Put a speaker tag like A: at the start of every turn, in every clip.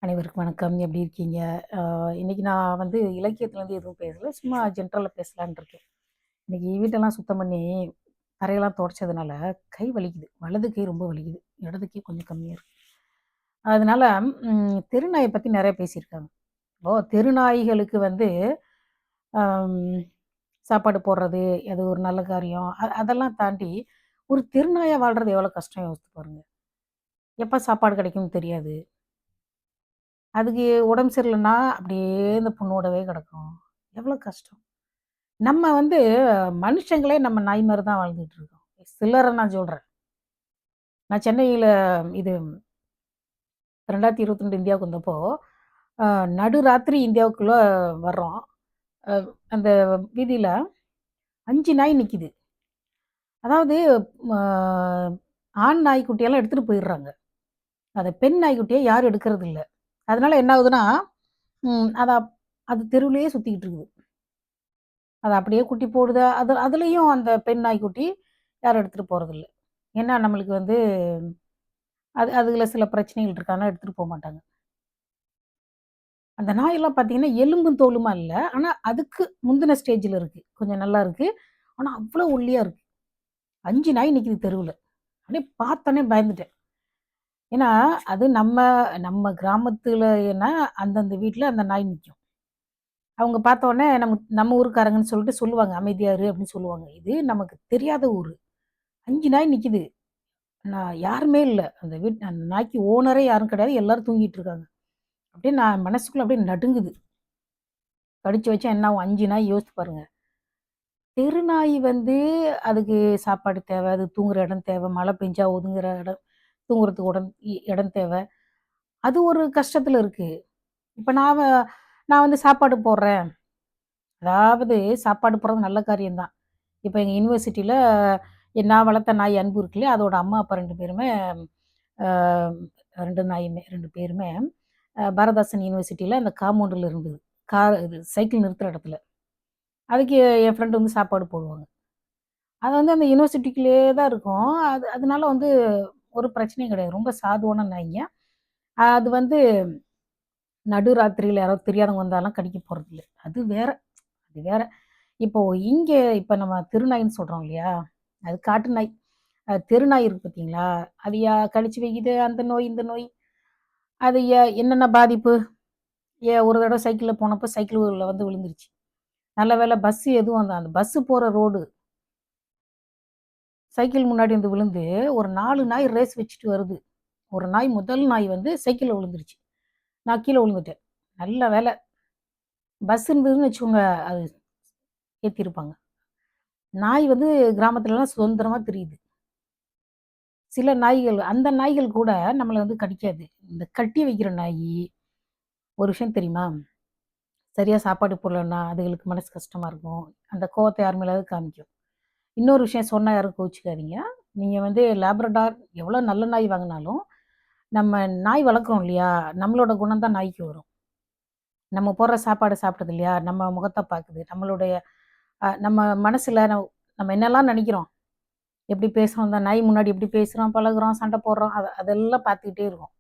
A: அனைவருக்கும் வணக்கம். எப்படி இருக்கீங்க? அ இன்னைக்கு நான் வந்து இலக்கியத்துலேருந்து எதுவும் பேசல. சும்மா ஜென்ரலா பேசலான்னு இருக்கேன். இன்னைக்கு வீட்டெல்லாம் சுத்தம் பண்ணி, தரையெல்லாம் துடைச்சதுனால கை வலிக்குது. வலது கை ரொம்ப வலிக்குது. இடது கை கொஞ்சம் கம்மியா இருக்கு. அதனால தெருநாய பத்தி நெறைய பேசியிருக்காங்க. இப்போ தெருநாய்களுக்கு வந்து அம் சாப்பாடு போடுறது, அது ஒரு நல்ல காரியம். அதெல்லாம் தாண்டி, ஒரு தெருநாயா வாழ்றது எவ்வளோ கஷ்டம் யோசித்து பாருங்க. எப்ப சாப்பாடு கிடைக்கும்னு தெரியாது. அதுக்கு உடம்பு சரியில்லன்னா, அப்படியே இந்த புண்ணோடவே கிடக்கும். எவ்வளோ கஷ்டம். நம்ம வந்து மனுஷங்களே நம்ம நாய் மாரி தான் வாழ்ந்துட்டு இருக்கோம். சிலர நான் சொல்றேன். நான் சென்னையில இது 2022 இந்தியாவுக்கு வந்தப்போ, அ நடுராத்திரி இந்தியாவுக்குள்ள வர்றோம். அ அந்த வீதியில 5 நாய் நிக்குது. அதாவது ம ஆண் நாய்க்குட்டியெல்லாம் எடுத்துட்டு போயிடுறாங்க. அத பெண் நாய்க்குட்டிய யாரும் எடுக்கறதில்ல. அதனால என்ன ஆகுதுன்னா, அத அது தெருவுலயே சுத்திக்கிட்டு இருக்குது. அத அப்படியே குட்டி போடுது. அதுலயும் அந்த பெண் நாய்க்குட்டி யாரும் எடுத்துட்டு போறதில்ல. ஏன்னா நம்மளுக்கு வந்து அதுல சில பிரச்சனைகள் இருக்கு. அதனால எடுத்துட்டு போமாட்டாங்க. அந்த நாயெல்லாம் பார்த்தீங்கன்னா, எலும்பும் தோலுமா இல்ல. ஆனா அதுக்கு முந்தின ஸ்டேஜ்ல இருக்கு. கொஞ்சம் நல்லா இருக்கு. ஆனா அவ்ளோ ஒல்லியா இருக்கு. 5 நாய் நிக்குது தெருவுல. அப்படியே பார்த்தோனே பயந்துட்டேன். ஏன்னா, அது நம்ம நம்ம கிராமத்துலனா அந்தந்த வீட்ல அந்த நாய் நிக்கும். அவங்க பார்த்தோனே நம்ம நம்ம ஊர்க்காரங்கன்னு சொல்லிட்டு சொல்லுவாங்க. "அமைதியா இரு" அப்படின்னு சொல்லுவாங்க. இது நமக்கு தெரியாத ஊரு. 5 நாய் நிக்குது. நான் யாருமே இல்ல. அந்த நாய்க்கு ஓனரே யாரும் கிடையாது. எல்லாரும் தூங்கிட்டு இருக்காங்க. அப்படியே நான் மனசுக்குள்ள அப்படியே நடுங்குது. கடிச்சு வச்சா என்ன ஆகும்? 5 நாய் யோசிச்சு பாருங்க. தெருநாய் வந்து அதுக்கு சாப்பாடு தேவ, அது தூங்குற இடம் தேவ, மழை பெஞ்சா ஒதுங்குற இடம் தூங்குறதுக்கு இடம் தேவ. அது ஒரு கஷ்டத்துல இருக்கு. இப்ப நான் வந்து சாப்பாடு போடுறேன். அதாவது சாப்பாடு போடுறது நல்ல காரியம் தான். இப்ப எங்க யுனிவர்சிட்டில நான் வளர்த்த நாய் அன்பு இருக்கு இல்லையா? அதோட அம்மா, அப்பா 2 பேருமே அ 2 நாயுமே 2 பேருமே பாரதிதாசன் யுனிவர்சிட்டில அந்த காம்பவுண்டுல இருந்தது. இது சைக்கிள் நிறுத்துற இடத்துல. அதுக்கு என் ஃப்ரெண்ட் வந்து சாப்பாடு போடுவாங்க. அது வந்து அந்த யுனிவர்சிட்டிக்குள்ளேயே தான் இருக்கும். அதனால வந்து ஒரு பிரச்சனையும் கிடையாது. ரொம்ப சாதுவான நாய்ங்க. அது வந்து நடுராத்திரியில யாராவது தெரியாதவங்க வந்தாலாம் கடிக்க போறதில்ல. அது வேற. அது வேற. இப்போ இங்க இப்ப நம்ம தெருநாய்ன்னு சொல்றோம் இல்லையா? அது காட்டு நாய். தெருநாய் இருக்கு பார்த்தீங்களா? அது கடிச்சு வைக்குது, அந்த நோய், இந்த நோய். அது என்னென்ன பாதிப்பு? ஒரு தடவ சைக்கிள்ல போனப்போ சைக்கிள்ல வந்து விழுந்துருச்சு. நல்ல வேளை பஸ் எதுவும் அந்த பஸ் போற ரோடு. சைக்கிள் முன்னாடி வந்து விழுந்து, ஒரு 4 நாய் ரேஸ் வச்சுட்டு வருது. ஒரு நாய் முதல் நாய் வந்து சைக்கிள்ல விழுந்துருச்சு. நான் கீழ விழுந்துட்டேன். நல்ல வேளை. பஸ் இருந்ததுன்னு வச்சுக்கோங்க, அது ஏத்திருப்பாங்க. நாய் வந்து கிராமத்துலலாம் சுதந்திரமா திரியுது. சில நாய்கள் அந்த நாய்கள் கூட நம்மள வந்து கடிக்காது. இந்த கட்டி வைக்கிற நாயி, ஒரு விஷயம் தெரியுமா? சரியா சாப்பாடு போடலன்னா, அதுகளுக்கு மனசு கஷ்டமா இருக்கும். அந்த கோவத்த யார் மேலயாவது காமிக்கும். இன்னொரு விஷயம் சொன்னா யாரும் கோவிச்சுக்காதீங்க. நீங்க வந்து லேப்ரடார் எவ்வளோ நல்ல நாய் வாங்குனாலும், நம்ம நாய் வளர்க்குறோம் இல்லையா? நம்மளோட குணம் தான் நாய்க்கு வரும். நம்ம போடுற சாப்பாட சாப்பிடுது இல்லையா? நம்ம முகத்த பாக்குது. நம்மளுடைய நம்ம மனசுல நம்ம என்னலாம் நெனைக்கிறோம்? எப்படி பேசுறோம்? அந்த நாய் முன்னாடி எப்படி பேசுறோம், பழகுறோம், சண்டை போடுறோம். அதெல்லாம் பாத்துக்கிட்டே இருக்கும்.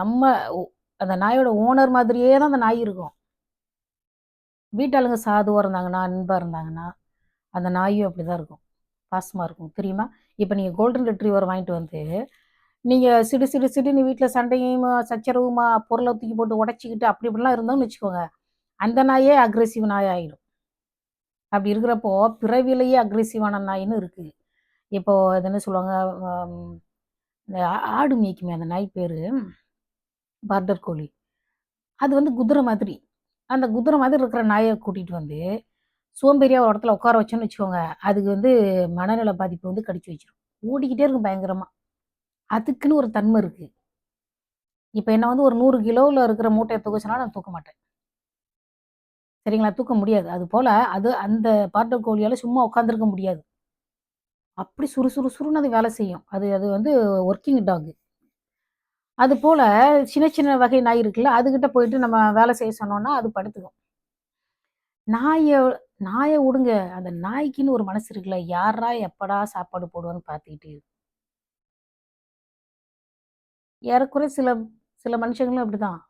A: நம்ம ஒ அந்த நாயோட ஓனர் மாதிரியே தான் அந்த நாய் இருக்கும். வீட்டாளுங்க சாதுவா இருந்தாங்கன்னா, அன்பா இருந்தாங்கன்னா, அந்த நாயும் அப்படிதான் இருக்கும். பாசமா இருக்கும். தெரியுமா? இப்ப நீங்க கோல்டன் ரெட்ரீவர் வாங்கிட்டு வந்து, நீங்க சிடு சிடு சிடுன்னு வீட்ல சண்டையும், சச்சரவுமா பொருள தூக்கி போட்டு உடைச்சுக்கிட்டு அப்படி இப்படிலாம் இருந்தோம்னு வச்சுக்கோங்க, அந்த நாயே அக்ரெசிவ் நாய் ஆயிடும். அப்படி இருக்கிறப்போ, பிறவியிலேயே அக்ரெசிவான நாய்ன்னு இருக்கு. இப்போ அது என்ன சொல்லுவாங்க, அம் இந்த ஆடு மேய்க்குமே அந்த நாய் பேரு, பார்டர் கோலி. அது வந்து குதிரை மாதிரி. அந்த குதிரை மாதிரி இருக்கிற நாய கூட்டிட்டு வந்து, சோம்பேறியா ஒரு இடத்துல உட்கார வச்சோம்னு வச்சுக்கோங்க, அதுக்கு வந்து மனநல பாதிப்பு வந்து கடிச்சு வச்சுரும். ஓடிக்கிட்டே இருக்கும் பயங்கரமா. அதுக்குன்னு ஒரு தன்ம இருக்கு. இப்ப என்ன வந்து ஒரு 100 கிலோவுல இருக்கிற மூட்டைய தூக்க சொன்னா நான் தூக்க மாட்டேன். சரிங்களா? தூக்க முடியாது. அதுபோல அந்த பார்டர் கோலியால சும்மா உட்கார்ந்திருக்க முடியாது. அப்படி சுறு சுறு சுறுன்னு அது வேலை செய்யும். அது அது வந்து வொர்க்கிங் டாக். அதுபோல சின்ன சின்ன வகை நாய் இருக்குல்ல, அதுகிட்ட போயிட்டு நம்ம வேலை செய்ய சொன்னோம்னா, அது படுத்துக்கும். நாய நாய வுடுங்க. அந்த நாய்க்குன்னு ஒரு மனசு இருக்குல்ல, யார்றா எப்படா சாப்பாடு போடுவான்னு பார்த்துக்கிட்டு ஏறக்குறைய சில சில மனுஷங்களும் அப்படிதான்.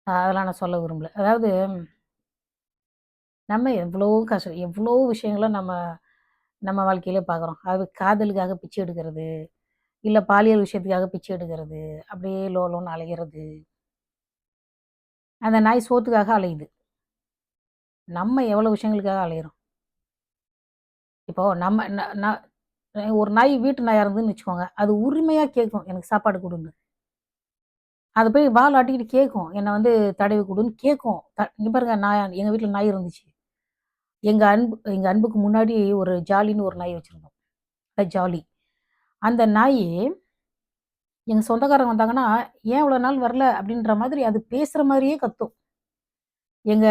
A: அதெல்லாம் நான் சொல்ல விரும்பல. அதாவது நம்ம எவ்வளோ எவ்வளோ விஷயங்கள நம்ம நம்ம வாழ்க்கையிலே பார்க்குறோம். அது காதலுக்காக பிச்சை எடுக்கிறது, இல்ல பாலியல் விஷயத்துக்காக பிச்சை எடுக்கிறது, அப்படியே லோலோன்னு அலையிறது. அந்த நாய் சோத்துக்காக அலையுது. நம்ம எவ்வளோ விஷயங்களுக்காக அலையிறோம். இப்போ நம்ம ந ந ஒரு நாய் வீட்டு நாயா இருந்ததுன்னு வச்சுக்கோங்க, அது உரிமையா கேட்கும், எனக்கு சாப்பாடு குடுன்னு. அது போய் வால் ஆட்டிக்கிட்டு கேட்கும். என்ன வந்து தடவி குடுன்னு கேட்கும். இங்க பாருங்க நான் எங்க வீட்ல நாய் இருந்துச்சு. எங்க அன்புக்கு முன்னாடி ஒரு ஜாலின்னு ஒரு நாய் வச்சிருந்தோம். ஜாலி. அந்த நாயி எங்க சொந்தக்காரங்க வந்தாங்கன்னா, "ஏன் இவ்வளோ நாள் வரல?" அப்படின்ற மாதிரி அது பேசுற மாரியே கத்தும். எங்க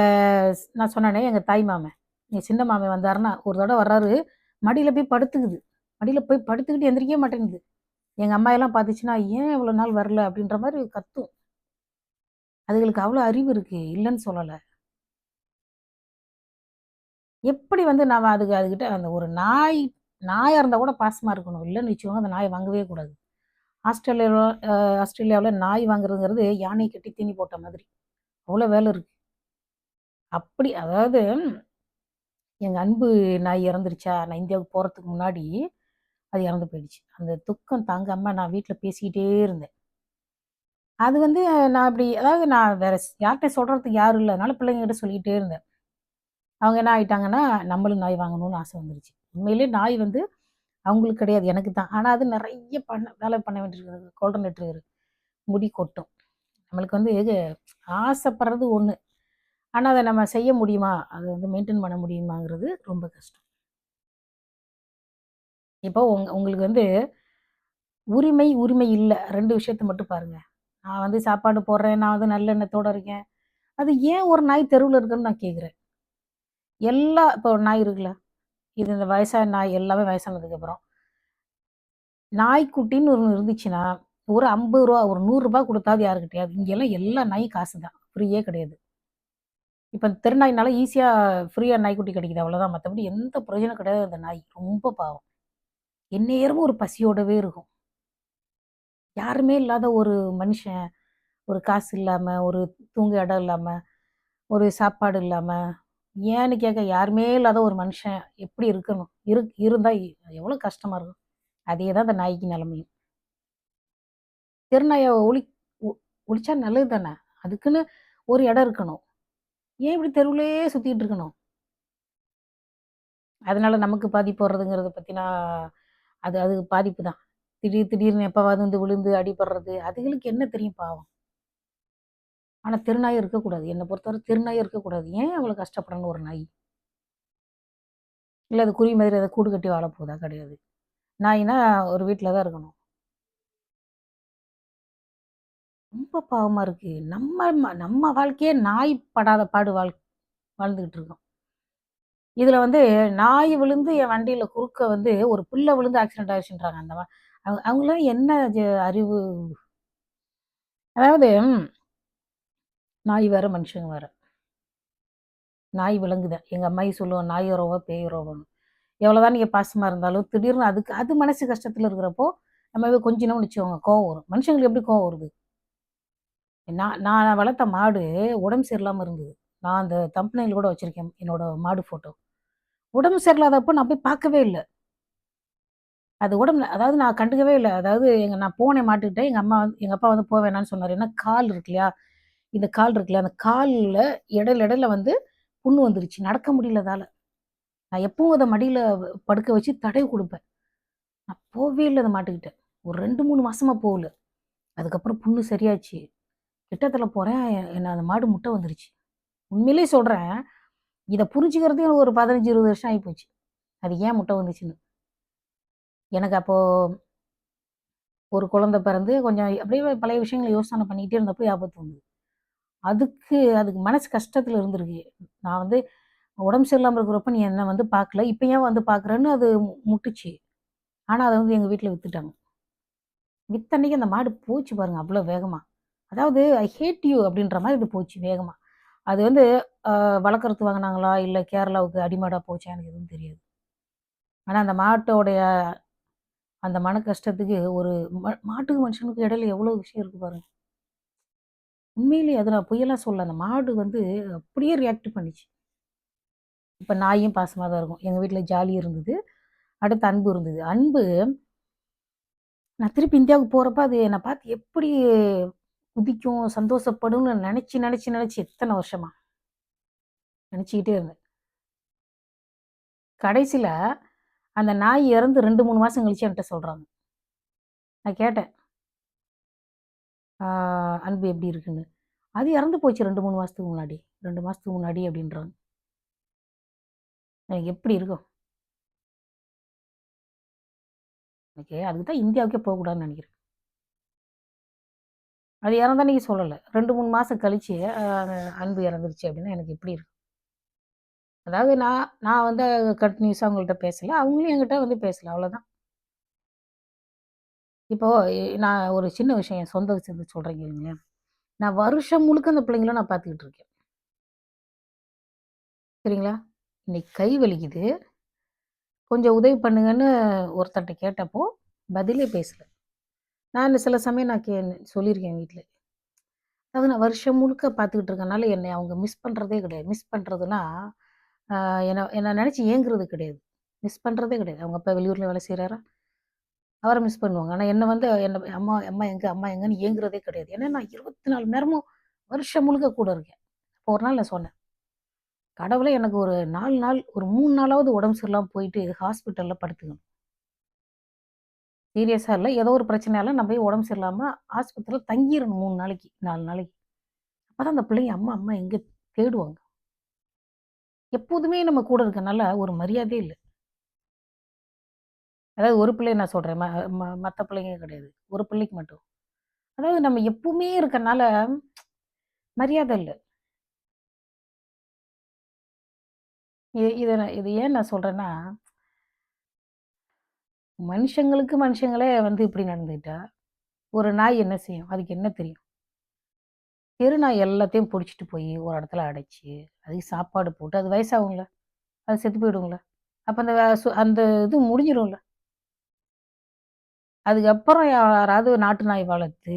A: நான் சொன்னேனே எங்க தாய் மாமன். எங்க சின்ன மாமன் வந்தாருன்னா, ஒரு தடவ வர்றாரு, மடியில போய் படுத்துக்குது. மடியில போய் படுத்துக்கிட்டு எந்திரிக்கவே மாட்டேங்குது. எங்க அம்மா எல்லாம் பார்த்துச்சுன்னா, "ஏன் இவ்வளோ நாள் வரல?" அப்படின்ற மாரி கத்தும். அதுகளுக்கு அவ்வளோ அறிவு இருக்கு. இல்லன்னு சொல்லல. எப்படி வந்து நாம அதுகிட்ட அந்த ஒரு நாயா இருந்தா கூட பாசமா இருக்கணும். இல்லன்னு வச்சுக்கோங்க, அந்த நாய வாங்கவே கூடாது. ஆஸ்திரேலியால ஆஸ்திரேலியாவுல நாய் வாங்குறதுங்கிறது யானைய கட்டி தீனி போட்ட மாதிரி. அவ்வளோ வேலை இருக்கு. அப்படி அதாவது எங்க அன்பு நாய் இறந்துருச்சா, நான் இந்தியாவுக்கு போறதுக்கு முன்னாடி அது இறந்து போயிடுச்சு. அந்த துக்கம் தாங்காம நான் வீட்ல பேசிக்கிட்டே இருந்தேன். அது வந்து நான் இப்படி அதாவது நான் வேற யார்ட்டயும் சொல்றதுக்கு யாரும் இல்ல. அதனால பிள்ளைங்ககிட்ட சொல்லிக்கிட்டே இருந்தேன். அவங்க என்ன ஆயிட்டாங்கன்னா, நம்மளும் நாய் வாங்கணும்னு ஆசை வந்துருச்சு. உண்மையிலேயே நாய் வந்து அவங்களுக்கு கிடையாது, எனக்கு தான். ஆனா அது நெறைய வேலை பண்ண வேண்டியிருக்குது. கோல்டன் ரெட்ரீவர் முடி கொட்டும். நம்மளுக்கு வந்து ஆசைப்படுறது ஒண்ணு. ஆனா அத நம்ம செய்ய முடியுமா? அத வந்து மெயின்டெயின் பண்ண முடியுமாங்கிறது ரொம்ப கஷ்டம். இப்போ உங்களுக்கு வந்து உரிமை இல்ல. 2 விஷயத்த மட்டும் பாருங்க. நான் வந்து சாப்பாடு போடுறேன். நான் வந்து நல்ல எண்ணத்தோட இருக்கேன். அது ஏன் ஒரு நாய் தெருவுல இருக்குன்னு நான் கேட்கிறேன். இப்போ ஒரு நாய் இருக்குல்ல. இது இந்த வயசான நாய் எல்லாமே வயசானதுக்கு அப்புறம். நாய்க்குட்டின்னு ஒண்ணு இருந்துச்சுன்னா, ஒரு ரூ. 50 ஒரு ரூ. 100 குடுத்தாவது யாருக்கிட்டயாவது இங்கெல்லாம் எல்லா நாயும் காசு தான். ஃப்ரீயே கிடையாது. இப்ப தெருநாய்னால ஈஸியா ஃப்ரீயா நாய்க்குட்டி கிடைக்குது அவ்வளோதான். மத்தபடி எந்த பிரயோஜனம் கிடையாது அந்த நாய். ரொம்ப பாவம். எந்நேரமும் ஒரு பசியோடவே இருக்கும். யாருமே இல்லாத ஒரு மனுஷன், ஒரு காசு இல்லாம, ஒரு தூங்க இடம் இல்லாம, ஒரு சாப்பாடு இல்லாம, ஏன்னு கேட்க யாருமே இல்லாத ஒரு மனுஷன் எப்படி இருக்கணும்? இருந்தா எவ்வளோ கஷ்டமா இருக்கும். அதே தான் அந்த நாய்க்கு நெலைமையும். தெருநாய ஒ ஒழிச்சா நல்லது தானே! அதுக்குன்னு ஒரு இடம் இருக்கணும். ஏன் இப்படி தெருவுலயே சுத்திட்டு இருக்கணும்? அதனால நமக்கு பாதிப்பு வர்றதுங்கிறத பத்தினா, அது அது பாதிப்பு தான். திடீர்னு எப்பவாவது வந்து விழுந்து அடிபடுறது, அதுகளுக்கு என்ன தெரியும் பாவம். ஆனா தெருநாயும் இருக்கக்கூடாது. என்ன பொறுத்தவரை தெருநாயும் இருக்கக்கூடாது. ஏன் அவ்வளோ கஷ்டப்படணும் ஒரு நாய்? இல்ல அது குருவி மாதிரி ஏதாவது கூடு கட்டி வாழப்போதா? கிடையாது. நாய்னா ஒரு வீட்ல தான் இருக்கணும். ரொம்ப பாவமா இருக்கு. நம்ம வாழ்க்கையே நாய் படாத பாடு வாழ்ந்துகிட்டு இருக்கோம். இதுல வந்து நாய் விழுந்து என் வண்டியில குறுக்க வந்து ஒரு பிள்ளை விழுந்து ஆக்சிடென்ட் ஆயிடுச்சுன்றாங்க. அந்த மா அவங்கலாம் என்ன அறிவு? அதாவது நாய் வேற, மனுஷங்க வேற. நாய் விலங்குதான். எங்க அம்மாயி சொல்லுவோம், "நாய் உறவோ, பேய் உறவோன்னு." எவ்வளோதான் நீங்க பாசமா இருந்தாலும், திடீர்னு அது மனசு கஷ்டத்துல இருக்கிறப்போ, நம்ம கொஞ்சினோம்னு வச்சுக்கோங்க, கோவம் வரும். மனுஷங்களுக்கு எப்படி கோவம் வருது? நான் நான் வளர்த்த மாடு உடம்பு சரியில்லாம இருந்தது. நான் அந்த தம்பனெயில் கூட வச்சிருக்கேன், என்னோட மாடு ஃபோட்டோ. உடம்பு சரியில்லாதப்போ நான் போய் பார்க்கவே இல்ல. அது உடம்புல அதாவது நான் கண்டுக்கவே இல்ல. அதாவது நான் போனேன் மாட்டுக்கிட்ட. எங்க அப்பா வந்து போ வேணான்னு சொன்னாரு. ஏன்னா கால் இருக்கு இல்லையா? இந்த கால் இருக்குல்ல, அந்த கால்ல இடையில வந்து புண்ணு வந்துருச்சு. நடக்க முடியல அதால. நான் எப்பவும் அத மடியில படுக்க வச்சு தடவி குடுப்பேன். நான் போவே இல்ல அந்த மாட்டுக்கிட்ட. ஒரு 2, 3 மாசமா போகல. அதுக்கப்புறம் புண்ணு சரியாச்சு. கிட்டத்தல போறேன், என்ன அந்த மாடு முட்ட வந்துருச்சு. உண்மையிலேயே சொல்றேன். இத புரிஞ்சுக்கிறதுக்கு எனக்கு ஒரு 15, 20 வருஷம் ஆயிப்போச்சு. அது ஏன் முட்டை வந்துச்சுன்னு. எனக்கு அப்போ ஒரு குழந்தை பிறந்து கொஞ்சம் அப்படியே பழைய விஷயங்கள யோசனை பண்ணிக்கிட்டே இருந்தப்போ ஆபத்து வந்தது. அதுக்கு மனசு கஷ்டத்துல இருந்திருக்கு. நான் வந்து உடம்பு சரியில்லாம இருக்கிறப்ப நீ என்ன வந்து பார்க்கல. இப்ப ஏன் வந்து பார்க்குறன்னு அது முட்டுச்சு. ஆனா அத வந்து எங்க வீட்ல வித்துட்டாங்க. வித்தன்னைக்கு அந்த மாடு போச்சு பாருங்க அவ்ளோ வேகமா. அதாவது ஐ ஹேட் யூ அப்படின்ற மாரி அது போச்சு வேகமா. அது வந்து வளர்க்கறதுக்கு வாங்குனாங்களா? இல்ல கேரளாவுக்கு அடிமாடா போச்சா? எனக்கு எதுவும் தெரியாது. ஆனா அந்த மாட்டோடைய அந்த மன கஷ்டத்துக்கு ஒரு மாட்டுக்கும் மனுஷனுக்கும் இடையில எவ்வளோ விஷயம் இருக்கு பாருங்க. உண்மையிலேயே அது நான் பொய்யெல்லாம் சொல்லல. அந்த மாடு வந்து அப்படியே ரியாக்ட் பண்ணுச்சு. இப்ப நாயும் பாசமா தான் இருக்கும். எங்க வீட்ல ஜாலி இருந்தது. அடுத்து அன்பு இருந்தது. அன்பு நான் திருப்பி இந்தியாவுக்கு போறப்ப அது என்ன பார்த்து எப்படி குதிக்கும், சந்தோஷப்படும்னு நெனச்சு, நெனச்சு, நெனச்சு எத்தன வருஷமா நெனச்சுக்கிட்டே இருந்தேன். கடைசில அந்த நாய் இறந்து 2, 3 மாசம் கழிச்சு என்ட்ட சொல்றாங்க. நான் கேட்டேன், "ஆ அன்பு எப்படி இருக்குன்னு?" "அது இறந்து போச்சு 2, 3 மாசத்துக்கு முன்னாடி. 2 மாசத்துக்கு முன்னாடி" அப்படின்றாங்க. எனக்கு எப்படி இருக்கும்? எனக்கு அதுக்கு தான் இந்தியாவுக்கே போகக்கூடாதுன்னு நெனைக்கிறேன். அது இறந்த அன்னைக்கு சொல்லல. 2, 3 மாசம் கழிச்சு அன்பு இறந்துருச்சு அப்படின்னா எனக்கு எப்படி இருக்கும்? அதாவது நான் நான் வந்து கன்டினியூஸா அவங்கள்ட்ட பேசல. அவங்களும் என்கிட்ட வந்து பேசல. அவ்வளோதான். இப்போ நான் ஒரு சின்ன விஷயம் என் சொந்த விஷயத்த சொல்றேன் கேளுங்களேன். நான் வருஷம் முழுக்க அந்த பிள்ளைங்கள நான் பார்த்துக்கிட்டு இருக்கேன். சரிங்களா? இன்னைக்கு கை வலிக்குது. கொஞ்சம் உதவி பண்ணுங்கன்னு ஒருத்தர்ட்ட கேட்டப்போ, பதிலே பேசல. நான் சில சமயம் நான் சொல்லியிருக்கேன் வீட்ல. அதாவது நான் வருஷம் முழுக்க பார்த்துக்கிட்டு இருக்கனால, என்னைய அவங்க மிஸ் பண்றதே கிடையாது. மிஸ் பண்றதுன்னா, அ என்ன என்ன நெனச்சு ஏங்குறது கிடையாது. மிஸ் பண்றதே கிடையாது. அவங்க அப்பா வெளியூர்ல வேலை செய்றாரா? அவர மிஸ் பண்ணுவாங்க. ஆனா என்ன வந்து என்ன அம்மா அம்மா எங்க? அம்மா எங்கன்னு ஏங்குறதே கிடையாது. ஏன்னா நான் 24 மணி நேரமும் வருஷம் முழுக்க கூட இருக்கேன். அப்போ ஒரு நாள் நான் சொன்னேன். கடவுளே எனக்கு ஒரு 4 நாள், ஒரு 3 நாளாவது உடம்பு சரியில்லாம போயிட்டு ஹாஸ்பிட்டல்ல படுத்துக்கணும். சீரியஸா இல்ல. ஏதோ ஒரு பிரச்சனையால நான் போய் உடம்பு சரியில்லாம ஆஸ்பத்திரியில தங்கிரணும் 3 நாளைக்கு, 4 நாளைக்கு. அப்பதான் அந்த பிள்ளைங்க அம்மா அம்மா எங்க தேடுவாங்க. எப்போதுமே நம்ம கூட இருக்கனால ஒரு மரியாதையே இல்ல. அதாவது ஒரு பிள்ளைய நான் சொல்றேன். ம ம மத்த பிள்ளைங்க கிடையாது. ஒரு பிள்ளைக்கு மட்டும். அதாவது நம்ம எப்பவுமே இருக்கனால மரியாதை இல்ல. இத ஏன் நான் சொல்றேன்னா, மனுஷங்களுக்கு மனுஷங்களே வந்து இப்படி நடந்துக்கிட்டா, ஒரு நாய் என்ன செய்யும்? அதுக்கு என்ன தெரியும்? தெரு நாய் எல்லாத்தையும் புடிச்சிட்டு போய் ஒரு இடத்துல அடைச்சு, அதுக்கு சாப்பாடு போட்டு அது வயசாகும்ல. அது செத்து போயிடும்ல. அப்ப அந்த அந்த இது முடிஞ்சிரும்ல. அதுக்கப்புறம் யாராவது நாட்டு நாய் வளர்த்து,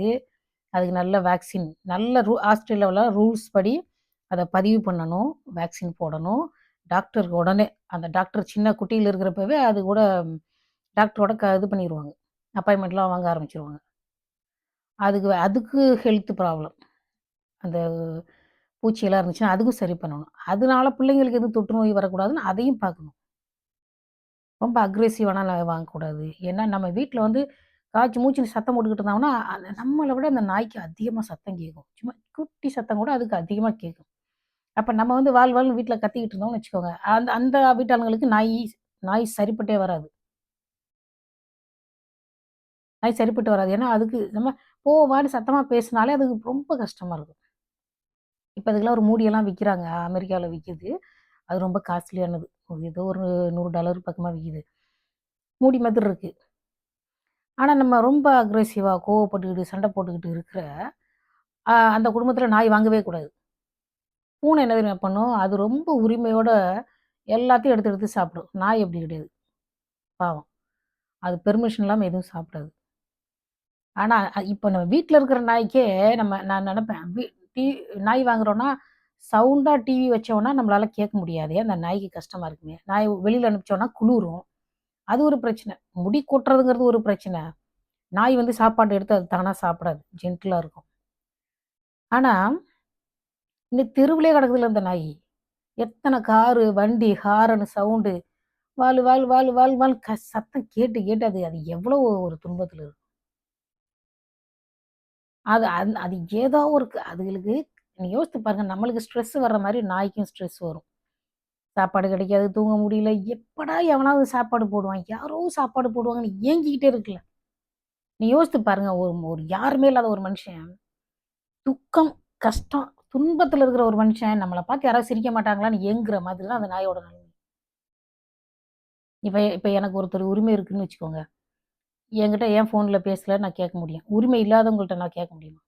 A: அதுக்கு நல்ல வேக்சின் நல்ல ஆஸ்திரேலியாவுல ரூல்ஸ் படி அத பதிவு பண்ணணும். வேக்சின் போடணும். டாக்டருக்கு உடனே அந்த டாக்டர் சின்ன குட்டியில இருக்கிறப்பவே அது கூட டாக்டரோட இது பண்ணிருவாங்க. அப்பாயின்ட்மென்ட்லாம் வாங்க ஆரம்பிச்சுருவாங்க. அதுக்கு அதுக்கு ஹெல்த் ப்ராப்ளம். அந்த பூச்சியெல்லாம் இருந்துச்சுன்னா, அதுக்கும் சரி பண்ணணும். அதனால பிள்ளைங்களுக்கு எதுவும் தொற்று நோய் வரக்கூடாதுன்னு அதையும் பார்க்கணும். ரொம்ப அக்ரெசிவாலாம் வாங்கக்கூடாது. ஏன்னா, நம்ம வீட்ல வந்து காய்ச்சி மூச்சுன்னு சத்தம் போட்டுக்கிட்டு இருந்தோம்னா, நம்மள விட அந்த நாய்க்கு அதிகமா சத்தம் கேட்கும். சும்மா குட்டி சத்தம் கூட அதுக்கு அதிகமா கேட்கும். அப்ப நம்ம வந்து வால் வால்ன்னு வீட்ல கத்திக்கிட்டு இருந்தோம்னு வச்சுக்கோங்க, அந்த அந்த வீட்டாளுங்களுக்கு நாய் நாய் சரிப்பட்டே வராது. நாய் சரிப்பட்டு வராது. ஏன்னா, அதுக்கு நம்ம போ, வான்னு சத்தமா பேசினாலே அதுக்கு ரொம்ப கஷ்டமா இருக்கும். இப்ப அதுக்கெல்லாம் ஒரு மூடியெல்லாம் விக்கிறாங்க. அமெரிக்காவுல விக்குது. அது ரொம்ப காஸ்ட்லியானது. ஏதோ ஒரு $100 பக்கமா விக்குது. மூடி மாதிரி இருக்கு. ஆனா, நம்ம ரொம்ப அக்ரெசிவா கோவப்பட்டுக்கிட்டு, சண்டை போட்டுக்கிட்டு இருக்கிற, அந்த குடும்பத்தில நாய் வாங்கவே கூடாது. பூனை என்ன தெரியுமா பண்ணும்? அது ரொம்ப உரிமையோட எல்லாத்தையும் எடுத்து எடுத்து சாப்பிடும். நாய் அப்படி கிடையாது. பாவம். அது பெர்மிஷன் இல்லாம எதுவும் சாப்பிடாது. ஆனா, இப்ப நம்ம வீட்ல இருக்கிற நாய்க்கே நான் நெனப்பேன். டி நாய் வாங்குறோம்னா, சவுண்டா டிவி வச்சோம்னா நம்மளால கேட்க முடியாது. அந்த நாய்க்கு கஷ்டமா இருக்குமே. நாய வெளியில அனுப்பிச்சோம்னா குளுரும். அது ஒரு பிரச்சனை. முடி கொட்டுறதுங்கிறது ஒரு பிரச்சனை. நாய் வந்து சாப்பாடு எடுத்து அது தானா சாப்பிடாது. ஜென்டிலா இருக்கும். ஆனா, இந்த தெருவுலயே கிடக்குதுல்ல இந்த நாயி. எத்தன காரு, வண்டி, ஹாரன் சவுண்டு, வாலு வாலு வாலு வாலு வால்ன்னு சத்தம் கேட்டு கேட்டு அது அது எவ்வளோ ஒரு துன்பத்தில இருக்கும். அது ஏதோ ஒரு அதுகளுக்கு நீங்க யோசித்து பாருங்க. நம்மளுக்கு ஸ்ட்ரெஸ் வர்ற மாரி நாய்க்கும் ஸ்ட்ரெஸ் வரும். சாப்பாடு கிடைக்காது, தூங்க முடியல. எப்படா எவனாவது சாப்பாடு போடுவான்? யாரோ சாப்பாடு போடுவாங்கன்னு ஏங்கிக்கிட்டே இருக்குல்ல. நீ யோசித்து பாருங்க. ஒரு ஒரு யாருமே இல்லாத ஒரு மனுஷன், துக்கம், கஷ்டம், துன்பத்தில இருக்கிற ஒரு மனுஷன், நம்மள பார்த்து யாராவது சிரிக்க மாட்டாங்களான்னு ஏங்குற மாதிரி தான் அந்த நாயோட நிலைமை. இப்ப இப்ப எனக்கு ஒருத்தர் உரிமை இருக்குன்னு வச்சுக்கோங்க. என்கிட்ட ஏன் ஃபோன்ல பேசலன்னு நான் கேட்க முடியும். உரிமை இல்லாதவங்கள்ட்ட நான் கேட்க முடியுமா?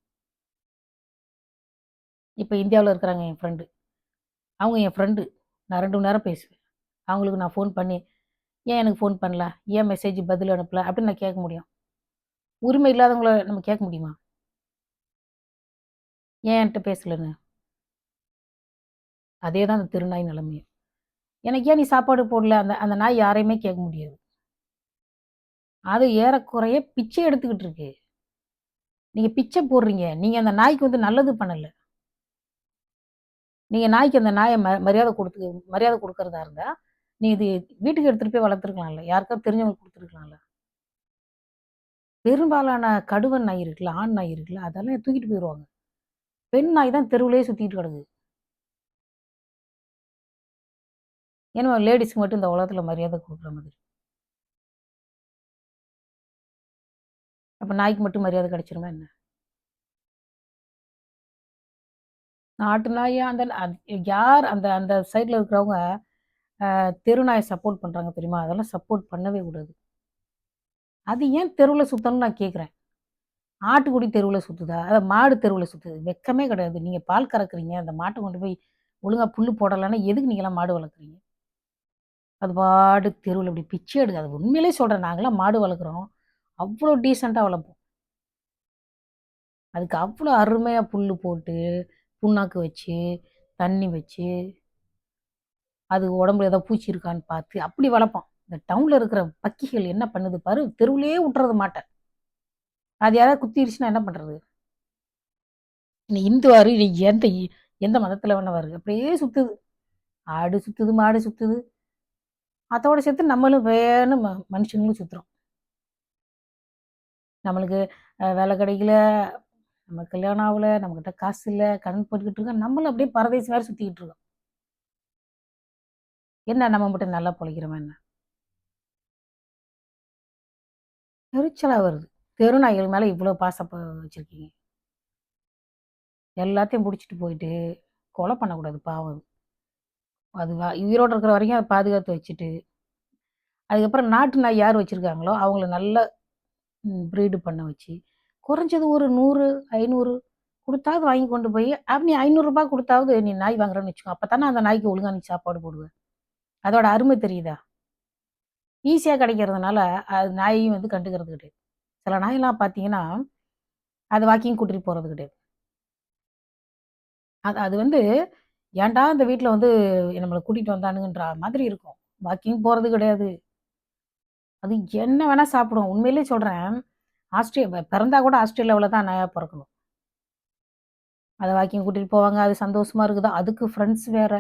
A: இப்ப இந்தியாவுல இருக்கிறாங்க என் ஃப்ரெண்டு. அவங்க என் ஃப்ரெண்டு. நான் 2 மணி நேரம் பேசுவேன். அவங்களுக்கு நான் ஃபோன் பண்ணி, "ஏன் எனக்கு ஃபோன் பண்ணல? ஏன் மெசேஜ் பதில் அனுப்பல?" அப்படின்னு நான் கேட்க முடியும். உரிமை இல்லாதவங்கள நம்ம கேட்க முடியுமா? ஏன் என்ட்ட பேசலன்னு? அதே தான் அந்த தெரு நாய் நிலைமையும். எனக்கு ஏன் நீ சாப்பாடு போடல? அந்த அந்த நாய் யாரையுமே கேட்க முடியாது. அது ஏறக்குறைய பிச்சை எடுத்துக்கிட்டு இருக்கு. நீங்க பிச்சை போடுறீங்க. நீங்க அந்த நாய்க்கு வந்து நல்லது பண்ணல. நீங்க நாய்க்கு அந்த நாய மரியாதை குடுக்கிறதா இருந்தா, நீ இது வீட்டுக்கு எடுத்துட்டு போய் வளர்த்துருக்கலாம்ல. யாருக்காவது தெரிஞ்சவங்களுக்கு குடுத்துருக்கலாம்ல. பெரும்பாலான கடுவன் நாய் இருக்குல்ல, ஆண் நாய் இருக்குல்ல, அதெல்லாம் தூக்கிட்டு போயிருவாங்க. பெண் நாய் தான் தெருவுலயே சுத்திட்டு கிடக்குது. ஏன்னா லேடீஸ்க்கு மட்டும் இந்த உலகத்துல மரியாதை குடுக்குற மாதிரி. அப்ப நாய்க்கு மட்டும் மரியாதை கிடைச்சிருமா என்ன? நாட்டு நாயா அந்த யார் அந்த அந்த சைட்ல இருக்கிறவங்க தெரு நாய சப்போர்ட் பண்றாங்க தெரியுமா? அதெல்லாம் சப்போர்ட் பண்ணவே கூடாது. அது ஏன் தெருவுல சுத்தணும்னு நான் கேட்கிறேன். ஆட்டுக்குடி தெருவுல சுத்துதா? மாடு தெருவுல சுத்துது. வெட்கமே கிடையாது. நீங்க பால் கறக்குறீங்க. அந்த மாட்ட கொண்டு போய் ஒழுங்கா புல்லு போடலன்னா, எதுக்கு நீங்கலாம் மாடு வளர்க்குறீங்க? அது பாட்டுக்கு தெருவுல இப்டி பிச்சை எடுக்குது. அது உண்மையிலேயே சொல்றேன். நாங்கலாம் மாடு வளர்க்குறோம். அவ்ளோ டீசென்ட்டா வளர்ப்போம். அதுக்கு அவ்ளோ அருமையா புல்லு போட்டு, புண்ணாக்கு வச்சு, தண்ணி வச்சு, அது உடம்புல ஏதாவது பூச்சி இருக்கான்னு பார்த்து, அப்படி வளர்ப்போம். இந்த டவுன்ல இருக்கிற பக்கிகள் என்ன பண்ணுது பாரு, தெருவுலயே விட்டுறது மாட்ட. அது யாராவது குத்திருச்சுன்னா என்ன பண்றது? நீ இந்துவாரு, நீ எந்த மதத்துல வேணா அப்படியே சுத்துது. ஆடு சுத்துது, மாடு சுத்துது. அதோட சேர்த்து நம்மளும் வேன்னு மனுஷங்களும் சுத்துறோம். நம்மளுக்கு வேலை கிடைக்கல, நமக்கு கல்யாணம் ஆவல, நம்மகிட்ட காசு இல்ல, கடன் போட்டுக்கிட்டு இருக்கோம். நம்மளும் அப்படியே பரதேசி மாரி சுத்திக்கிட்டு இருக்கோம். என்ன நம்ம மட்டும் நல்லா பொழைக்கிறோமா என்ன? எரிச்சலா வருது. தெரு நாய்கள் மேல இவ்ளோ பாசம் வச்சிருக்கீங்க. எல்லாத்தையும் புடிச்சிட்டு போயிட்டு, கொலை பண்ணக்கூடாது பாவம் அது. அது உயிரோட இருக்கிற வரைக்கும் அத பாதுகாத்து வச்சுட்டு, அதுக்கப்புறம் நாட்டு நாய் யார் வச்சிருக்காங்களோ, அவங்கள நல்லா ப்ரீடு பண்ண வச்சு, குறைஞ்சது ஒரு 100, 500 குடுத்தாவது வாங்கி கொண்டு போய் நீ ரூ. 500 குடுத்தாவது நீ நாய் வாங்குறன்னு வச்சுக்கோ. அப்ப தானே அந்த நாய்க்கு ஒழுங்கா நீ சாப்பாடு போடுவ. அதோட அருமை தெரியுதா? ஈஸியா கிடைக்கிறதுனால, அது நாயையும் வந்து கண்டுக்கிறது கிடையாது. சில நாயெல்லாம் பார்த்தீங்கன்னா, அது வாக்கிங் கூட்டிட்டு போறது கிடையாது. அது அது வந்து ஏன்டா இந்த வீட்ல வந்து நம்மள கூட்டிட்டு வந்தானுங்கன்ற மாதிரி இருக்கும். வாக்கிங் போறது கிடையாது. அது என்ன வேணா சாப்பிடும். உண்மையிலேயே சொல்றேன். பிறந்தா கூட ஆஸ்திரேலியாவுல தான் நாயா பொறக்கணும். அத வாக்கிங் கூட்டிட்டு போவாங்க. அது சந்தோஷமா இருக்குதா, அதுக்கு ஃப்ரெண்ட்ஸ் வேற.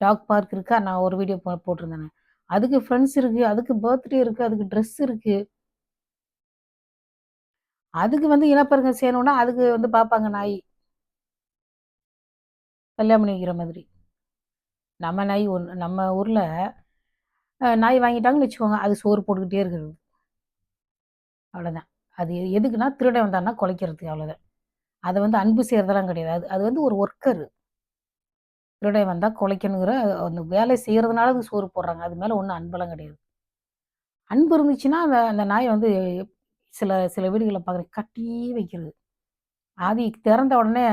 A: டாக் பார்க் இருக்கா, நான் ஒரு வீடியோ போட்டிருந்தேனே. அதுக்கு ஃப்ரெண்ட்ஸ் இருக்கு, அதுக்கு பர்த்டே இருக்கு, அதுக்கு ட்ரெஸ் இருக்கு. அதுக்கு வந்து இனப்பெருக்கம் செய்யணும்னா, அதுக்கு வந்து பார்ப்பாங்க நாயி. கல்யாணம் பண்ணி வைக்கிற மாதிரி. நம்ம நாய் நம்ம ஊர்ல நாய் வாங்கிட்டாங்கன்னு வச்சுக்கோங்க, அது சோறு போட்டுக்கிட்டே இருக்குது. அவ்வளோதான். அது எதுக்குன்னா, திருடன் வந்தான்னா கொலைக்கிறதுக்கு அவ்வளோதான். அத வந்து அன்பு செய்றதெல்லாம் கிடையாது. அது அது வந்து ஒரு ஒர்க்கர். திருடன் வந்தா கொலைக்கணுங்கிற அந்த வேலை செய்றதுனால அது சோறு போடுறாங்க. அது மேல ஒண்ணும் அன்பெல்லாம் கிடையாது. அன்பு இருந்துச்சுன்னா, அந்த அந்த நாய வந்து சில சில வீடுகள்ல பார்க்குறேன் கட்டியே வைக்கிறது. அது திறந்த உடனே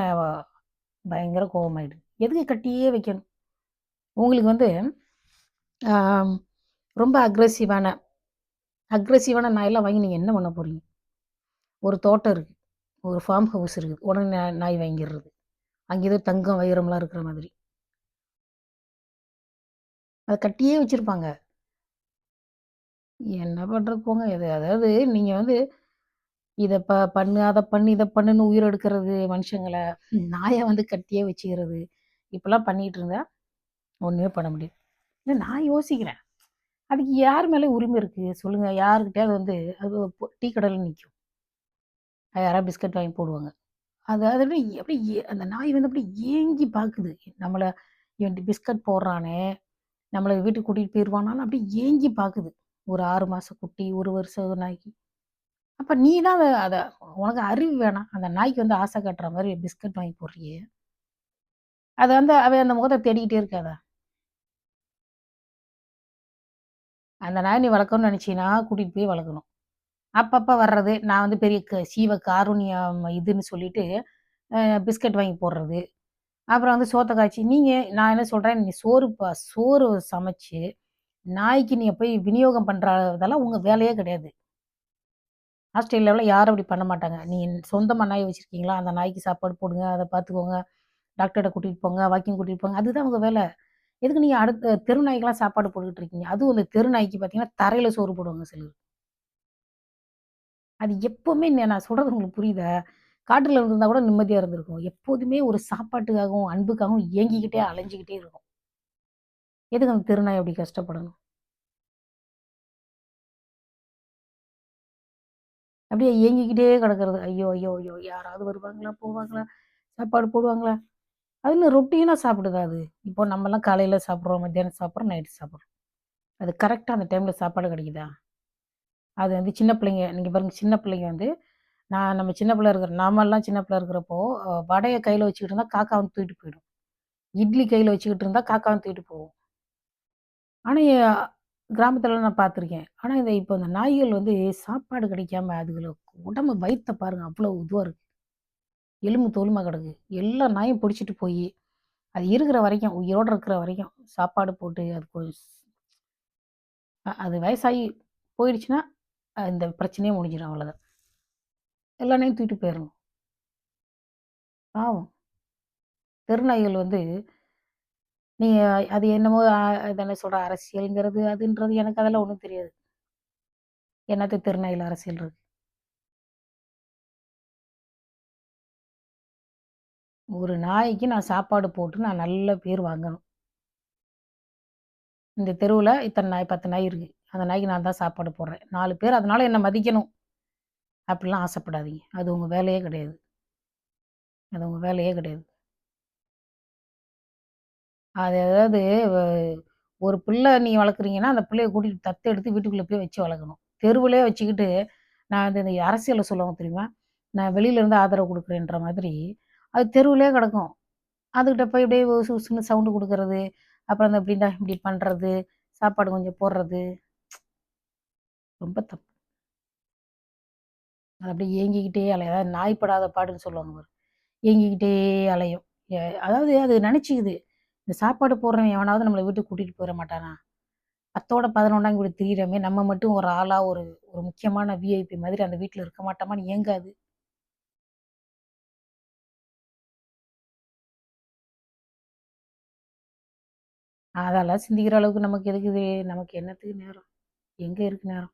A: பயங்கர கோவமாயிடுது. எதுக்கு கட்டியே வைக்கணும்? உங்களுக்கு வந்து ஆ ரொம்ப அக்ரெசிவான நாயெல்லாம் வாங்கி நீங்க என்ன பண்ண போறீங்க? ஒரு தோட்டம் இருக்கு. ஒரு ஃபார்ம் ஹவுஸ் இருக்கு. உடனே நாய் வாங்கிர்றது. அங்க ஏதோ தங்கம், வைரம்லாம் இருக்கிற மாதிரி. அத கட்டியே வச்சிருப்பாங்க. என்ன பண்றது போங்க. அதாவது நீங்க வந்து இத பண்ணு, அத பண்ணு, இத பண்ணுன்னு உயிர் எடுக்கிறது மனுஷங்கள. நாய வந்து கட்டியே வச்சுக்கிறது. இப்படிலாம் பண்ணிட்டு இருந்தா ஒண்ணுமே பண்ண முடியாது. இல்ல நான் யோசிக்கிறேன். அதுக்கு யார் மேல உரிமை இருக்கு? சொல்லுங்க. யாருக்கிட்டயாவது வந்து அது டீ கடையில நிக்கும். யாராவது பிஸ்கட் வாங்கி போடுவாங்க. அது அது அப்படியே அந்த நாய் வந்து அப்படியே ஏங்கி பாக்குது. நம்மள இவன் பிஸ்கட் போடுறானே! நம்மள வீட்டுக்கு கூட்டிட்டு போயிருவானான்னு அப்படியே ஏங்கி பாக்குது. ஒரு 6 மாச குட்டி, 1 வருஷம் நாய்க்கு. அப்ப நீ தான் அத உனக்கு அறிவு வேணாம். அந்த நாய்க்கு வந்து ஆசை காட்டுற மாரி பிஸ்கட் வாங்கி போடுறியே! அது வந்து அவன் அந்த முகத்த தேடிக்கிட்டே இருக்காதா? அந்த நாய நீ வளர்க்கணும்னு நினைச்சீன்னா, கூட்டிட்டு போய் வளர்க்கணும். அப்பப்ப வர்றது, நான் வந்து பெரிய சீவ காருண்யம் இதுன்னு சொல்லிட்டு, பிஸ்கட் வாங்கி போடுறது. அப்புறம் வந்து சோத்த காய்ச்சி நான் என்ன சொல்றேன், நீ சோறு சமைச்சு, நாய்க்கு நீங்க போய் விநியோகம் பண்றதெல்லாம் உங்க வேலையே கிடையாது. ஆஸ்திரேலியாவுல யாரும் அப்படி பண்ண மாட்டாங்க. சொந்தமா நாய் வச்சிருக்கீங்களா? அந்த நாய்க்கு சாப்பாடு போடுங்க, அத பார்த்துக்கோங்க, டாக்டர்ட்ட கூட்டிட்டு போங்க, வாக்கிங் கூட்டிட்டு போங்க. அதுதான் அவங்க வேல. எதுக்கு நீங்க அடுத்த தெரு நாய்க்கெல்லாம் சாப்பாடு போட்டுக்கிட்டு இருக்கீங்க? அதுவும் இந்த தெரு நாய்க்கு பார்த்தீங்கன்னா, தரையில சோறு போடுவாங்க சிலர். அது எப்பவுமே நான் சொல்றது உங்களுக்கு புரியுதா? காட்டுல இருந்திருந்தா கூட நிம்மதியா இருந்திருக்கும். எப்போதுமே ஒரு சாப்பாட்டுக்காகவும், அன்புக்காகவும் ஏங்கிக்கிட்டே அலைஞ்சுகிட்டே இருக்கும். எதுக்கு அந்த தெரு நாய் அப்படி கஷ்டப்படணும்? அப்படியே ஏங்கிக்கிட்டே கிடக்கிறது. ஐயோ! ஐயோ! ஐயோ! யாராவது வருவாங்களா? போவாங்களா? சாப்பாடு போடுவாங்களா? அதுன்னு ரொட்டீனா சாப்பிடுதா அது? இப்போ நம்மலாம் காலையில சாப்பிடுறோம், மத்தியானம் சாப்பிடுறோம், நைட்டு சாப்பிடுறோம். அது கரெக்ட்டா அந்த டைம்ல சாப்பாடு கிடைக்குதா? அது வந்து சின்ன பிள்ளைங்க நீங்க பாருங்க சின்ன பிள்ளைங்க வந்து நம்ம சின்ன பிள்ளை இருக்கிற நாமெல்லாம் சின்ன பிள்ளை இருக்கிறப்போ, வடைய கையில வச்சுக்கிட்டு இருந்தா காக்கா வந்து தூக்கிட்டு போயிடும். இட்லி கையில வச்சுக்கிட்டு இருந்தா காக்கா வந்து தூக்கிட்டு போகும். ஆனா, கிராமத்துலலாம் நான் பார்த்துருக்கேன். ஆனா, இப்போ இந்த நாய்கள் வந்து சாப்பாடு கிடைக்காம அதுகள உடம்பு வயித்த பாருங்க அவ்வளோ இதுவா இருக்கு. எலும்பு தோலுமா கிடக்கு. எல்லா நாயும் புடிச்சிட்டு போயி, அது இருக்கிற வரைக்கும், உயிரோட இருக்கிற வரைக்கும் சாப்பாடு போட்டு அதுக்கு அது வயசாகி போயிடுச்சுன்னா, இந்த பிரச்சனையே முடிஞ்சிடும் அவ்வளோதான். எல்லா நாயும் தூக்கிட்டு போயிரணும். பாவம். தெரு நாய்கள் வந்து நீங்க அது என்னமோ அது என்ன சொல்ற அரசியல்ங்கிறது அதுன்றது எனக்கு அதெல்லாம் ஒண்ணும் தெரியாது. என்னத்த தெரு நாய்ல அரசியல் இருக்கு. ஒரு நாய்க்கு நான் சாப்பாடு போட்டு நான் நல்ல பேர் வாங்கணும். இந்த தெருவுல இத்தன நாய் 10 நாய் இருக்கு. அந்த நாய்க்கு நான் தான் சாப்பாடு போடுறேன். 4 பேர் அதனால என்ன மதிக்கணும். அப்படிலாம் ஆசைப்படாதீங்க. அது உங்க வேலையே கிடையாது. அது உங்க வேலையே கிடையாது. அது அதாவது வ ஒரு பிள்ளை நீங்க வளர்க்குறீங்கன்னா, அந்த பிள்ளைய கூட்டிட்டு தத்தெடுத்து வீட்டுக்குள்ள போய் வச்சு வளர்க்கணும். தெருவுலயே வச்சுக்கிட்டு நான் இந்த அரசியல்ல சொல்லுவாங்க தெரியுமா? நான் வெளியில இருந்து ஆதரவு குடுக்குறேன்ற மாதிரி, அது தெருவுலயே கிடக்கும். அதுகிட்ட போய் அப்படியே உசு உசுன்னு சவுண்ட் குடுக்குறது, அப்புறம் இந்த இப்படின்டா இப்படி பண்றது, சாப்பாடு கொஞ்சம் போடுறது, ரொம்ப தப்பு. அது அப்படியே ஏங்கிக்கிட்டே அலையும். அதாவது நாய் படாத பாடுன்னு சொல்லுவாங்க பாரு. ஏங்கிக்கிட்டே அலையும். எ அதாவது அது நெனச்சுக்குது, இந்த சாப்பாடு போடுறவன் எவனாவது நம்மள வீட்டுக்கு கூட்டிட்டு போயிற மாட்டானா? 10ஓட 11 இப்படி திரியிறோமே, நம்ம மட்டும் ஒரு ஆளா ஒரு ஒரு முக்கியமான விஐபி மாதிரி அந்த வீட்ல இருக்க மாட்டோமான்னு ஏங்காது. அதெல்லாம் சிந்திக்கிற அளவுக்கு நமக்கு எதுக்குது? நமக்கு என்னத்துக்கு நேரம்? எங்க இருக்கு நேரம்?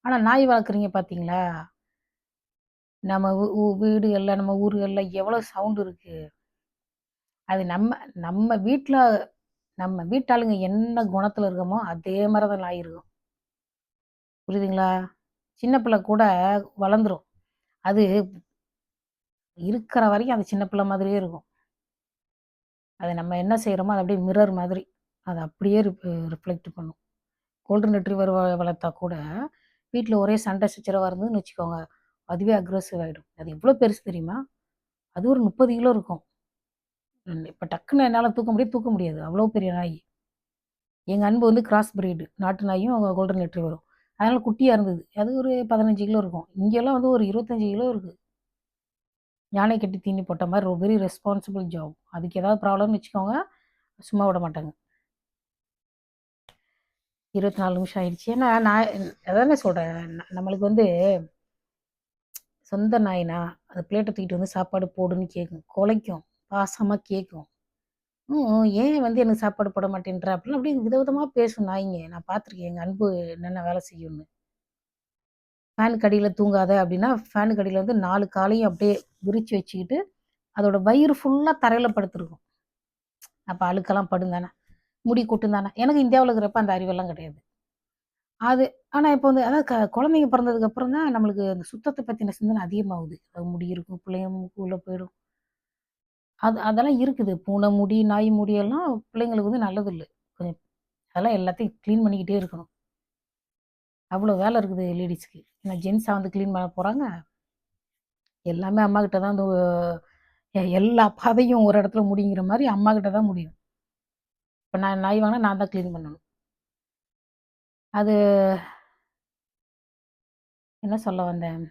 A: ஆனா நாய் வளர்க்குறீங்க பார்த்தீங்களா? நம்ம வீடுகள்ல, நம்ம ஊர்கள்ல எவ்வளோ சவுண்ட் இருக்கு. அது நம்ம வீட்ல நம்ம வீட்டாளுங்க என்ன குணத்துல இருக்கமோ, அதே மாரி தான் நாய் இருக்கும். புரியுதுங்களா? சின்ன பிள்ளை கூட வளர்ந்துரும். அது இருக்கிற வரைக்கும் அது சின்ன பிள்ளை மாதிரியே இருக்கும். அது நம்ம என்ன செய்றோமோ, அது அப்படியே மிரர் மாதிரி. அது அப்படியே ரிஃப்ளெக்ட் பண்ணும். கோல்டன் ரெட்ரீவர் வளர்த்தா கூட, வீட்ல ஒரே சண்டை சச்சரவா இருந்ததுன்னு வச்சுக்கோங்க, அதுவே அக்ரெசிவ் ஆயிடும். அது எவ்வளோ பெருசு தெரியுமா? அது ஒரு 30 கிலோ இருக்கும். இப்ப டக்குன்னு என்னால தூக்க முடியாது. அவ்வளோ பெரிய நாய். எங்க அன்பு வந்து கிராஸ் பிரீடு. நாட்டு நாயும், கோல்டன் ரெட்ரீவரும். அதனால குட்டியா இருந்தது. அது ஒரு 15 கிலோ இருக்கும். இங்கெல்லாம் வந்து ஒரு 25 கிலோ இருக்கு. யானை கட்டி தீனி போட்ட மாரி ஒரு வெரி ரெஸ்பான்சிபிள் ஜாப். அதுக்கு ஏதாவது ப்ராப்ளம்னு வச்சுக்கோங்க, சும்மா விட மாட்டாங்க. 24 நிமிஷம் ஆயிடுச்சு. ஏன்னா நான் அதானே சொல்றேன். நம்மளுக்கு வந்து சொந்த நாய்னா, அது பிளேட்ட தூக்கிட்டு வந்து சாப்பாடு போடுன்னு கேட்கும். கொலைக்கும். பாசமா கேட்கும். ஏன் வந்து எனக்கு சாப்பாடு போட மாட்டேன்ற? அப்படிலாம் அப்படியே விதவிதமா பேசும் நாய்ங்க. நான் பார்த்துருக்கேன். எங்க அன்பு என்னென்ன வேலை செய்யும்னு. ஃபேனுக்கு அடியில தூங்காத அப்படின்னா, ஃபேனுக்கு அடியில வந்து 4 காலையும் அப்படியே விரிச்சு வச்சுக்கிட்டு, அதோட வயிறு ஃபுல்லா தரையில படுத்திருக்கும். அப்ப அழுக்கெல்லாம் படும் தானே! முடி கொட்டும் தானே! எனக்கு இந்தியாவுல இருக்கிறப்ப அந்த அறிவெல்லாம் கிடையாது. அது ஆனா இப்ப வந்து அதாவது குழந்தைங்க பிறந்ததுக்கு அப்புறம் தான் நம்மளுக்கு அந்த சுத்தத்த பத்தின சிந்தனை அதிகமாகுது. அது முடி இருக்கும், பிள்ளைங்க மூக்கு உள்ள போயிடும். அதெல்லாம் இருக்குது. பூனை முடி, நாய் முடியெல்லாம் பிள்ளைங்களுக்கு வந்து நல்லதில்ல. கொஞ்சம் அதெல்லாம் எல்லாத்தையும் கிளீன் பண்ணிக்கிட்டே இருக்கணும். அவ்வளோ வேலை இருக்குது லேடீஸ்க்கு. ஏன்னா ஜென்ஸா வந்து கிளீன் பண்ண போறாங்க. எல்லாமே அம்மாகிட்ட தான் வந்து எல்லா பாதையும் ஒரு இடத்துல முடிங்கிற மாரி அம்மாகிட்ட தான் முடியும். இப்ப நான் நாய் வாங்குனா நான் தான் கிளீன் பண்ணணும். அது என்ன சொல்ல வந்தேன்?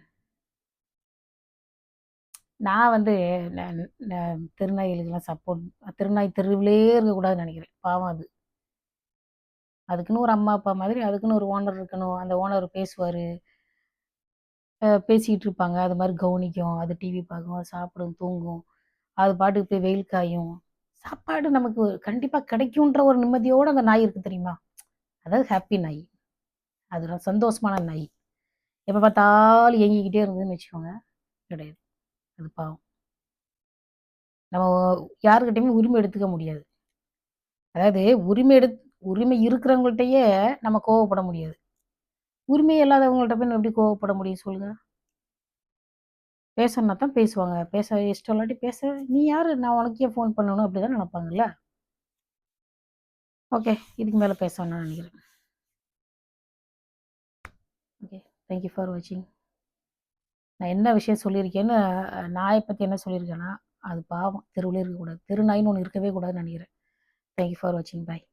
A: நான் வந்து ந ந தெருநாய்களுக்கெல்லாம் தெருநாய் தெருவிலேயே இருக்கக்கூடாதுன்னு நெனைக்கிறேன். பாவம் அது. அதுக்குன்னு ஒரு அம்மா, அப்பா மாதிரி அதுக்குன்னு ஒரு ஓனர் இருக்கணும். அந்த ஓனர் பேசுவாரு. பேசிக்கிட்டு இருப்பாங்க. அது மாரி கவனிக்கும். அது டிவி பார்க்கும், அது சாப்பிடும், தூங்கும். அது பாட்டுக்கு போய் வெயில் காயும். சாப்பாடு நமக்கு கண்டிப்பா கிடைக்குன்ற ஒரு நிம்மதியோட அந்த நாய் இருக்கு தெரியுமா? அதாவது ஹேப்பி நாய். அது சந்தோஷமான நாய். எப்ப பார்த்தாலும் ஏங்கிக்கிட்டே இருந்ததுன்னு வச்சுக்கோங்க, கிடையாது. அது பாவம். நம்ம யாருகிட்டயுமே உரிமை எடுத்துக்க முடியாது. அதாவது உரிமை இருக்கிறவங்கள்ட்டயே நம்ம கோவப்பட முடியாது. உரிமை இல்லாதவங்கள்ட்ட போய் நம்ம எப்படி கோவப்பட முடியும் சொல்லுங்க? பேசணும்னா தான் பேசுவாங்க. பேச இஷ்டம் இல்லாட்டி "நீ யாரு? நான் உனக்கு ஏன் ஃபோன் பண்ணணும்?" அப்படிதான் நெனப்பாங்கல்ல. ஓகே. இதுக்கு மேல பேச வேணாம்னு நெனைக்கிறேன். ஓகே. தேங்க் யூ ஃபார் வாட்சிங். நான் என்ன விஷயம் சொல்லியிருக்கேன்னு நாய பத்தி என்ன சொல்லியிருக்கேன்னா, அது பாவம். தெருவுலயே இருக்கக்கூடாது. தெரு நாய்ன்னு ஒண்ணு இருக்கவே கூடாதுன்னு நெனைக்கிறேன். தேங்க் யூ ஃபார் வாட்சிங். பாய்.